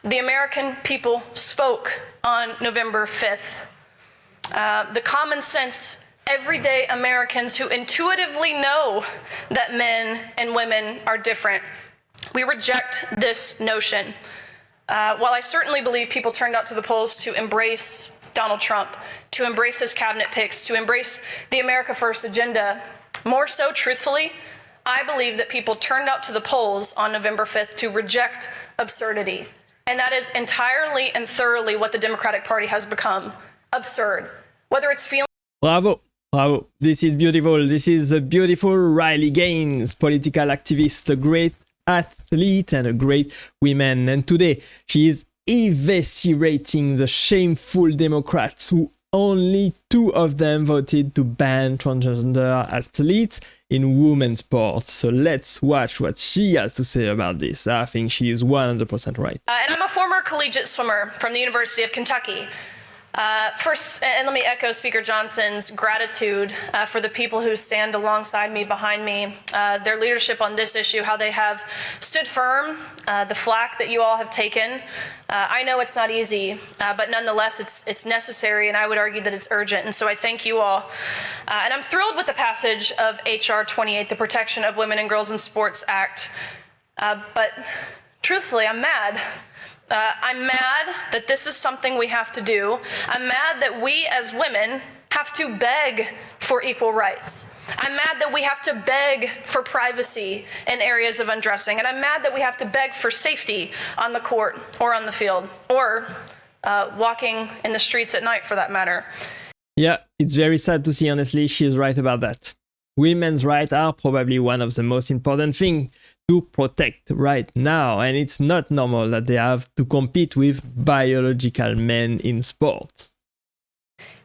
The American people spoke on November 5th. The common sense, everyday Americans who intuitively know that men and women are different. We reject this notion. While I certainly believe people turned out to the polls to embrace Donald Trump, to embrace his cabinet picks, to embrace the America First agenda, more so, truthfully, I believe that people turned out to the polls on November 5th to reject absurdity. And that is entirely and thoroughly what the Democratic Party has become, absurd. Whether it's feeling... Bravo, bravo. This is beautiful. This is a beautiful Riley Gaines, political activist, a great athlete and a great woman. And today she is eviscerating the shameful Democrats who only 2 of them voted to ban transgender athletes in women's sports. So let's watch what she has to say about this. I think she is 100% right. And I'm a former collegiate swimmer from the University of Kentucky. First, and let me echo Speaker Johnson's gratitude for the people who stand alongside me, behind me, their leadership on this issue, how they have stood firm, the flack that you all have taken. I know it's not easy, but nonetheless, it's necessary, and I would argue that it's urgent, and so I thank you all. And I'm thrilled with the passage of H.R. 28, the Protection of Women and Girls in Sports Act, but truthfully, I'm mad. I'm mad that this is something we have to do. I'm mad that we as women have to beg for equal rights. I'm mad that we have to beg for privacy in areas of undressing. And I'm mad that we have to beg for safety on the court or on the field or walking in the streets at night, for that matter. Yeah, it's very sad to see, honestly. She's right about that. Women's rights are probably one of the most important things to protect right now, and it's not normal that they have to compete with biological men in sports.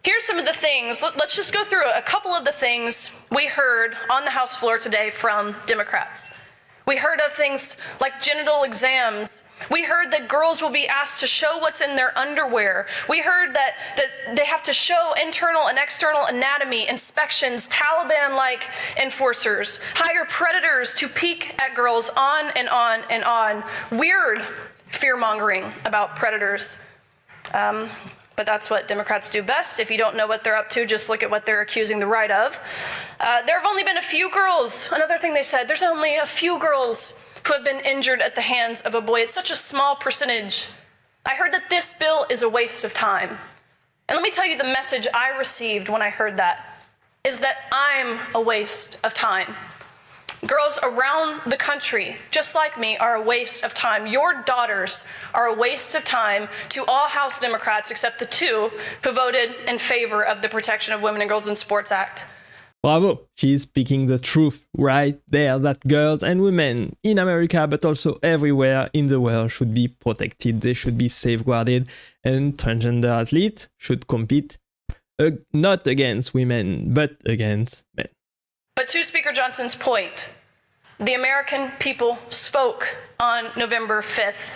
Here's some of the things. Let's just go through a couple of the things we heard on the House floor today from Democrats. We heard of things like genital exams. We heard that girls will be asked to show what's in their underwear. We heard that they have to show internal and external anatomy, inspections, Taliban-like enforcers, hire predators to peek at girls, on and on and on. Weird fear-mongering about predators. But that's what Democrats do best. If you don't know what they're up to, just look at what they're accusing the right of. There have only been a few girls. Another thing they said, there's only a few girls who have been injured at the hands of a boy. It's such a small percentage. I heard that this bill is a waste of time. And let me tell you the message I received when I heard that, is that I'm a waste of time. Girls around the country, just like me, are a waste of time. Your daughters are a waste of time to all House Democrats except the 2 who voted in favor of the Protection of Women and Girls in Sports Act. Bravo! She's speaking the truth right there, that girls and women in America, but also everywhere in the world, should be protected. They should be safeguarded, and transgender athletes should compete not against women, but against men. But to Speaker Johnson's point, the American people spoke on November 5th.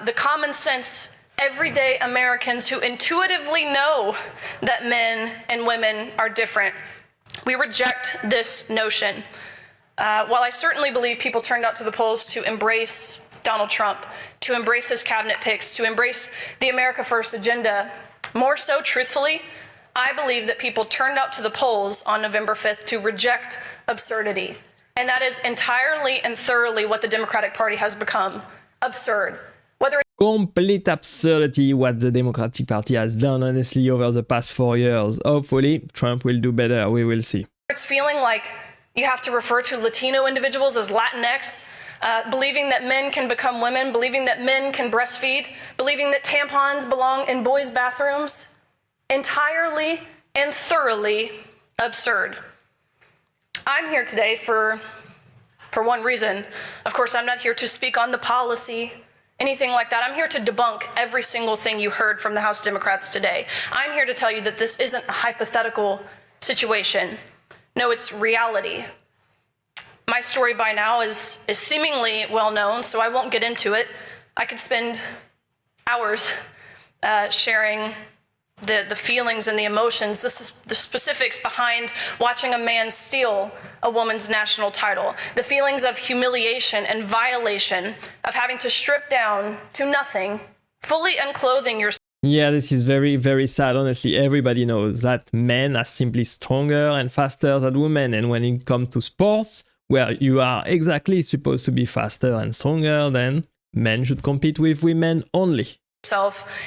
The common sense, everyday Americans who intuitively know that men and women are different. We reject this notion. While I certainly believe people turned out to the polls to embrace Donald Trump, to embrace his cabinet picks, to embrace the America First agenda, more so, truthfully, I believe that people turned out to the polls on November 5th to reject absurdity. And that is entirely and thoroughly what the Democratic Party has become, absurd. Complete absurdity what the Democratic Party has done, honestly, over the past 4 years. Hopefully, Trump will do better. We will see. It's feeling like you have to refer to Latino individuals as Latinx, believing that men can become women, believing that men can breastfeed, believing that tampons belong in boys' bathrooms. Entirely and thoroughly absurd. I'm here today for one reason. Of course, I'm not here to speak on the policy, anything like that. I'm here to debunk every single thing you heard from the House Democrats today. I'm here to tell you that this isn't a hypothetical situation. No, it's reality. My story by now is seemingly well known, so I won't get into it. I could spend hours sharing the feelings and the emotions, the specifics behind watching a man steal a woman's national title, the feelings of humiliation and violation of having to strip down to nothing, fully unclothing yourself. Yeah, this is very, very sad. Honestly, everybody knows that men are simply stronger and faster than women. And when it comes to sports, where you are exactly supposed to be faster and stronger, then men should compete with women only.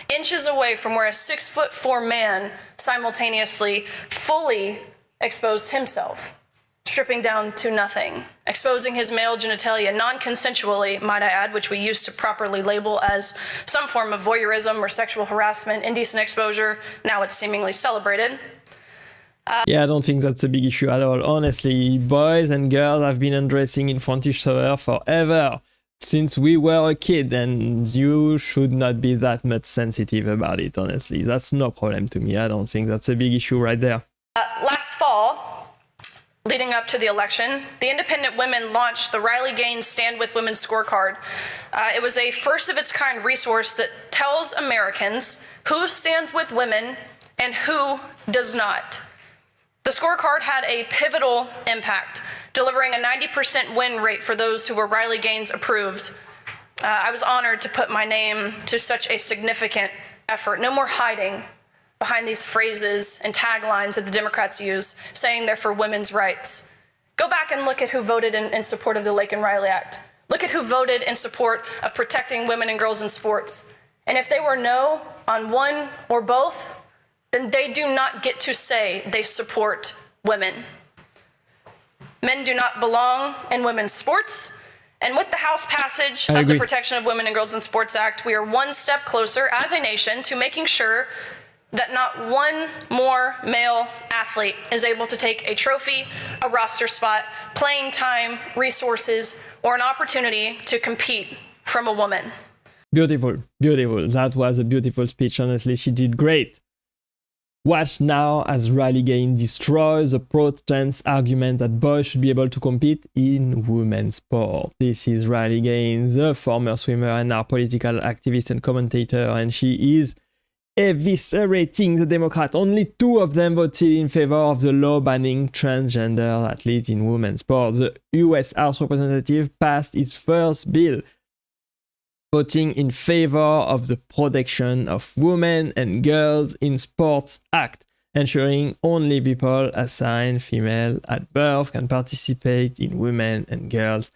Inches away from where a 6'4" man simultaneously fully exposed himself, stripping down to nothing, exposing his male genitalia non-consensually, might I add, which we used to properly label as some form of voyeurism or sexual harassment, indecent exposure. Now it's seemingly celebrated. Yeah, I don't think that's a big issue at all. Honestly, boys and girls have been undressing in frontish soccer forever, since we were a kid, and you should not be that much sensitive about it, honestly. That's no problem to me. I don't think that's a big issue right there. Last fall, leading up to the election, the independent women launched the Riley Gaines Stand With Women scorecard. It was a first-of-its-kind resource that tells Americans who stands with women and who does not. The scorecard had a pivotal impact, delivering a 90% win rate for those who were Riley Gaines approved. I was honored to put my name to such a significant effort. No more hiding behind these phrases and taglines that the Democrats use, saying they're for women's rights. Go back and look at who voted in support of the Lake and Riley Act. Look at who voted in support of protecting women and girls in sports. And if they were no on one or both, then they do not get to say they support women. Men do not belong in women's sports. And with the House passage of the Protection of Women and Girls in Sports Act, we are one step closer as a nation to making sure that not one more male athlete is able to take a trophy, a roster spot, playing time, resources, or an opportunity to compete from a woman. Beautiful, beautiful. That was a beautiful speech. Honestly, she did great. Watch now as Riley Gaines destroys the pro-trans argument that boys should be able to compete in women's sport. This is Riley Gaines, a former swimmer and now political activist and commentator, and she is eviscerating the Democrats. Only 2 of them voted in favor of the law banning transgender athletes in women's sport. The US House Representative passed its first bill voting in favor of the Protection of Women and Girls in Sports Act, ensuring only people assigned female at birth can participate in women and girls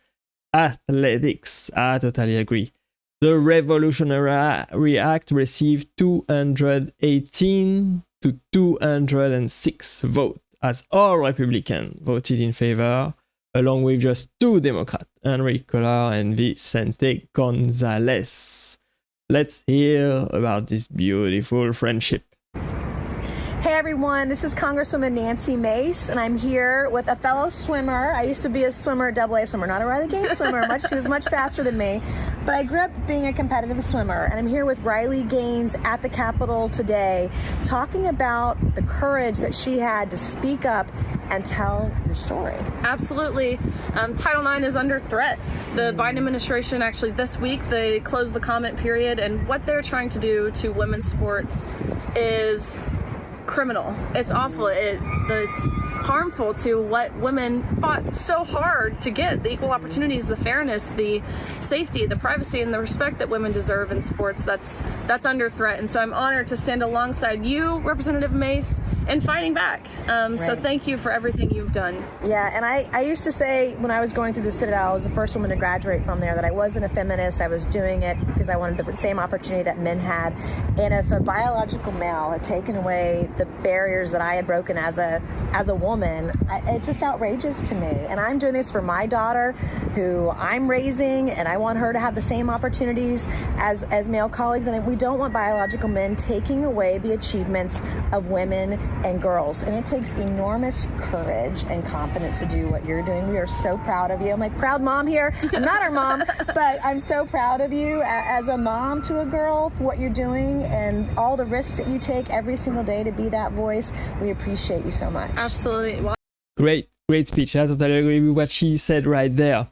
athletics. I totally agree. The Revolutionary Act received 218 to 206 votes, as all Republicans voted in favor, along with just 2 Democrats, Henry Cuellar and Vicente Gonzalez. Let's hear about this beautiful friendship. Hey everyone, this is Congresswoman Nancy Mace, and I'm here with a fellow swimmer. I used to be a swimmer, AA swimmer, not a Riley Gaines swimmer. She was much faster than me, but I grew up being a competitive swimmer, and I'm here with Riley Gaines at the Capitol today, talking about the courage that she had to speak up and tell your story. Absolutely. Title IX is under threat. The Biden administration actually this week, they closed the comment period, and what they're trying to do to women's sports is criminal. It's awful. It's harmful to what women fought so hard to get: the equal opportunities, the fairness, the safety, the privacy, and the respect that women deserve in sports. That's under threat. And so I'm honored to stand alongside you, Representative Mace, in fighting back. So thank you for everything you've done. Yeah, and I used to say when I was going through the Citadel, I was the first woman to graduate from there, that I wasn't a feminist. I was doing it because I wanted the same opportunity that men had. And if a biological male had taken away the barriers that I had broken as a woman, it's just outrageous to me. And I'm doing this for my daughter, who I'm raising, and I want her to have the same opportunities as male colleagues. And we don't want biological men taking away the achievements of women and girls. And it takes enormous courage and confidence to do what you're doing. We are so proud of you. I'm like, proud mom here. I'm not her mom, but I'm so proud of you as a mom to a girl for what you're doing and all the risks that you take every single day to be that voice. We appreciate you so much. Absolutely. Well, Great speech. I totally agree with what she said right there.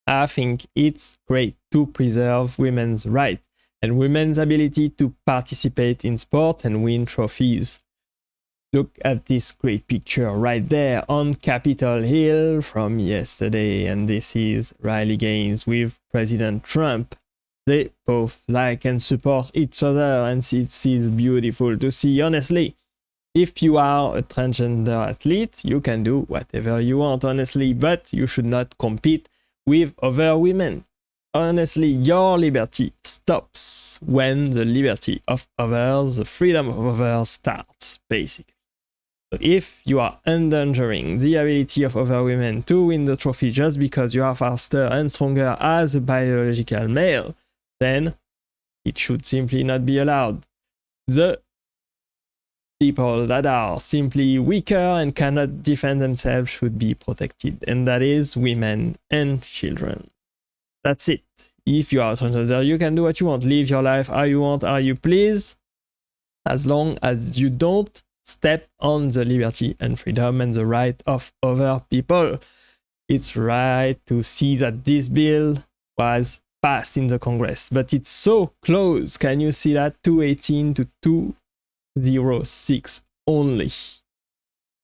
I think it's great to preserve women's rights. and women's ability to participate in sport and win trophies. Look at this great picture right there on Capitol Hill from yesterday, and this is Riley Gaines with President Trump. They both like and support each other, and it is beautiful to see. Honestly, if you are a transgender athlete, you can do whatever you want, honestly, but you should not compete with other women. Honestly, your liberty stops when the liberty of others, the freedom of others starts, basically. So if you are endangering the ability of other women to win the trophy just because you are faster and stronger as a biological male, then it should simply not be allowed. The people that are simply weaker and cannot defend themselves should be protected, and that is women and children. That's it. If you are a transgender, you can do what you want. Live your life how you want, how you please, as long as you don't step on the liberty and freedom and the right of other people. It's right to see that this bill was passed in the Congress, but it's so close. Can you see that? 218 to 206 only.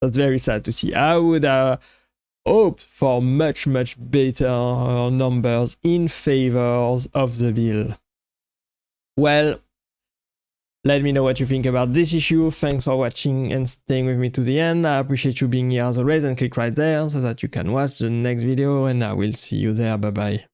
That's very sad to see. I would hoped for much better numbers in favor of the bill. Well, let me know what you think about this issue. Thanks for watching and staying with me to the end. I appreciate you being here as always, and click right there so that you can watch the next video, and I will see you there. Bye bye.